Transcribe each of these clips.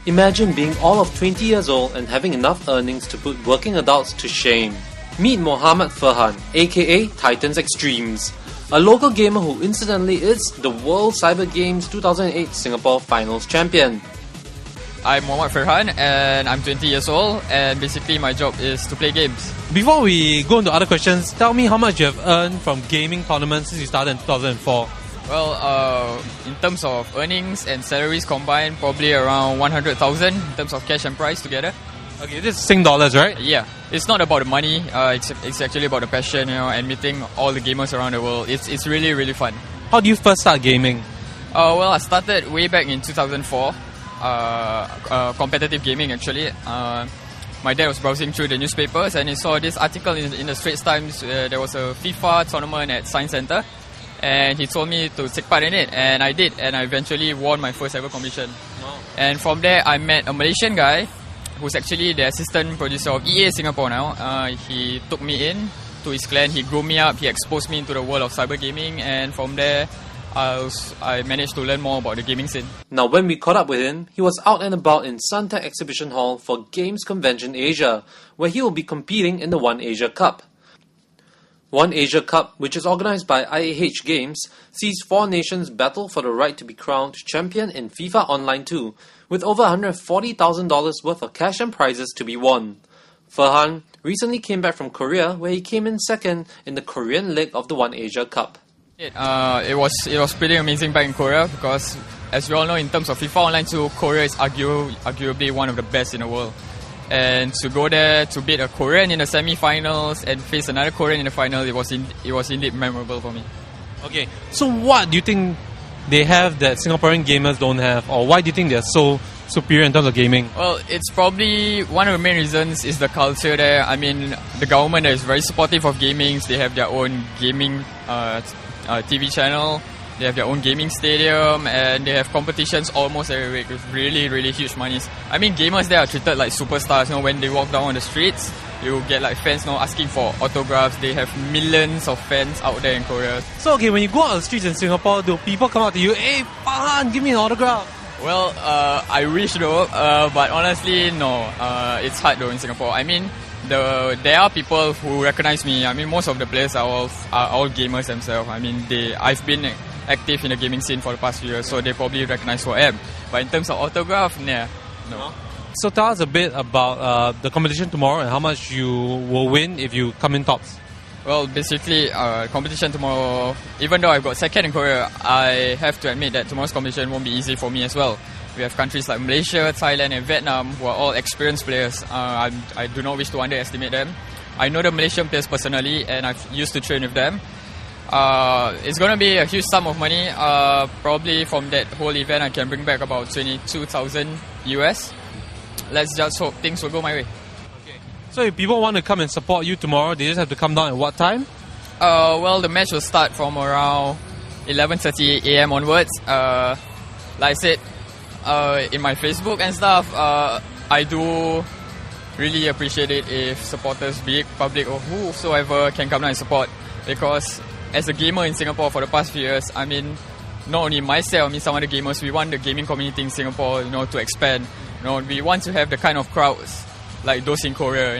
Imagine being all of 20 years old and having enough earnings to put working adults to shame. Meet Mohammad Farhan, aka Titans Extremes, a local gamer who incidentally is the World Cyber Games 2008 Singapore Finals champion. I'm Mohammad Farhan and I'm 20 years old, and basically my job is to play games. Before we go into other questions, tell me how much you have earned from gaming tournaments since you started in 2004. Well, in terms of earnings and salaries combined, probably around 100,000 in terms of cash and prize together. Okay, this is Sing dollars, right? Yeah, it's not about the money. It's actually about the passion, and meeting all the gamers around the world. It's really, really fun. How do you first start gaming? Well, I started way back in 2004. Competitive gaming, actually. My dad was browsing through the newspapers and he saw this article in the Straits Times. There was a FIFA tournament at Science Centre, and he told me to take part in it, and I did, and I eventually won my first ever competition. Wow. And from there I met a Malaysian guy who's actually the assistant producer of EA Singapore now. He took me in to his clan, he grew me up, he exposed me into the world of cyber gaming, and from there I managed to learn more about the gaming scene. Now, when we caught up with him, he was out and about in Suntec Exhibition Hall for Games Convention Asia, where he will be competing in the One Asia Cup. One Asia Cup, which is organised by IAH Games, sees 4 nations battle for the right to be crowned champion in FIFA Online 2, with over $140,000 worth of cash and prizes to be won. Farhan recently came back from Korea, where he came in second in the Korean leg of the One Asia Cup. It was pretty amazing back in Korea because, as we all know, in terms of FIFA Online 2, Korea is arguably one of the best in the world. And to go there to beat a Korean in the semi-finals and face another Korean in the final, it was indeed memorable for me. Okay, so what do you think they have that Singaporean gamers don't have, or why do you think they're so superior in terms of gaming? Well, it's probably one of the main reasons is the culture there. I mean, the government is very supportive of gaming. They have their own gaming TV channel. They have their own gaming stadium, and they have competitions almost every week with really, really huge monies. I mean, gamers there are treated like superstars. When they walk down on the streets, you get like fans asking for autographs. They have millions of fans out there in Korea. So, okay, when you go out on the streets in Singapore, do people come out to you, "Hey, Farhan, give me an autograph"? Well, I wish though, but honestly, no. It's hard though in Singapore. I mean, there are people who recognize me. I mean, most of the players are all gamers themselves. I mean, I've been active in the gaming scene for the past few years, so they probably recognize who I am. But in terms of autograph, no. So tell us a bit about the competition tomorrow and how much you will win if you come in tops. Well, basically, competition tomorrow, even though I've got second in Korea, I have to admit that tomorrow's competition won't be easy for me as well. We have countries like Malaysia, Thailand and Vietnam who are all experienced players. I do not wish to underestimate them. I know the Malaysian players personally and I've used to train with them. It's going to be a huge sum of money. Probably from that whole event I can bring back about 22,000 US. Let's just hope things will go my way. Okay. So if people want to come and support you tomorrow, they just have to come down at what time? Well, the match will start from around 11:30 AM onwards. Like I said, in my Facebook and stuff, I do really appreciate it if supporters, be it public or whosoever, can come down and support. Because as a gamer in Singapore for the past few years, I mean, not only myself, I mean some other gamers, we want the gaming community in Singapore, to expand. We want to have the kind of crowds like those in Korea.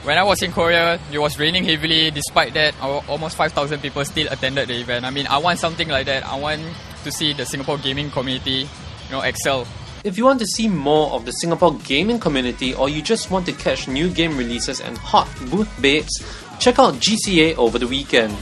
When I was in Korea, it was raining heavily. Despite that, almost 5,000 people still attended the event. I mean, I want something like that. I want to see the Singapore gaming community, excel. If you want to see more of the Singapore gaming community, or you just want to catch new game releases and hot booth babes, check out GCA over the weekend.